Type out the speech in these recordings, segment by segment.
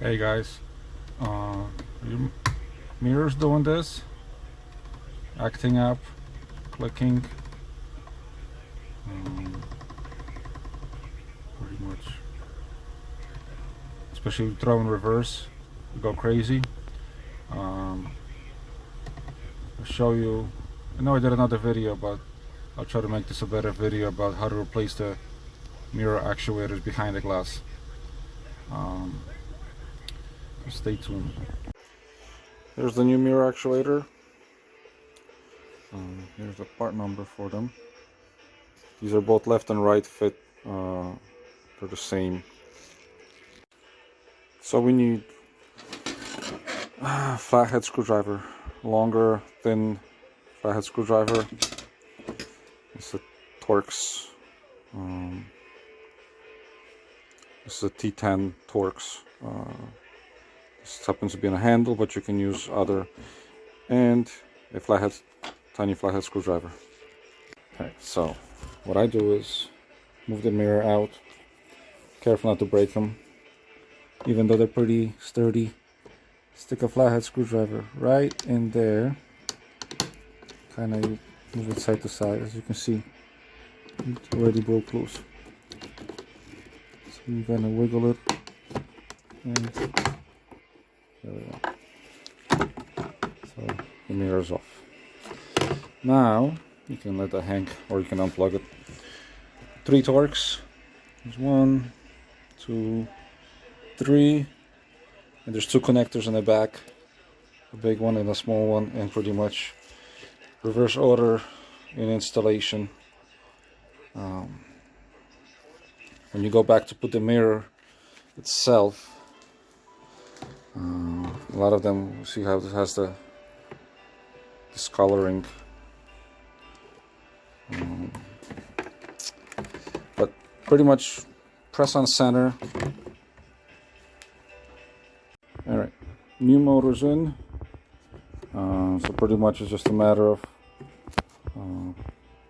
Hey guys, your mirror's doing this, acting up, clicking, pretty much, especially if you throw in reverse, you go crazy. I'll show you. I know I did another video, but I'll try to make this a better video about how to replace the mirror actuators behind the glass. Stay tuned. Here's the new mirror actuator. Here's the part number for them. These are both left and right fit. They're the same. So we need a flathead screwdriver, longer, thin flathead screwdriver. It's a Torx. This is a T10 Torx. This happens to be in a handle, but you can use other, and a tiny flathead screwdriver. Okay, so what I do is move the mirror out, careful not to break them, even though they're pretty sturdy. Stick a flathead screwdriver right in there, kind of move it side to side. As you can see, it already broke loose. So you're gonna wiggle it, and there we go. So the mirror is off. Now you can let that hang, or you can unplug it. 3 Torx. There's 1, 2, 3, and there's 2 connectors in the back, a big one and a small one, and pretty much reverse order in installation. When you go back to put the mirror itself, a lot of them, see how it has the discoloring, but pretty much press on center. Alright, new motor's in, so pretty much it's just a matter of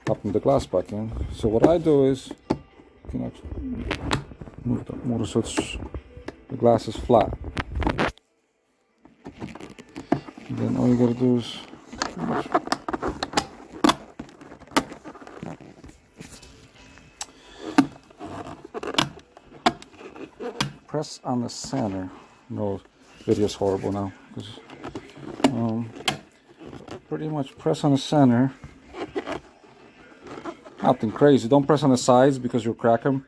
popping the glass back in. So what I do is, you can actually move the motor so the glass is flat. And then all you gotta do is press on the center. No, video's horrible now, because pretty much press on the center. Nothing crazy. Don't press on the sides because you'll crack them.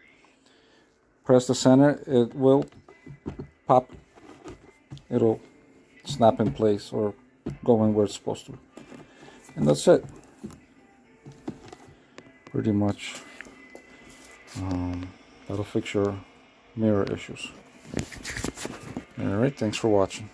Press the center. It will pop. It'll snap in place or go in where it's supposed to. And that's it. Pretty much. That'll fix your mirror issues. Alright, thanks for watching.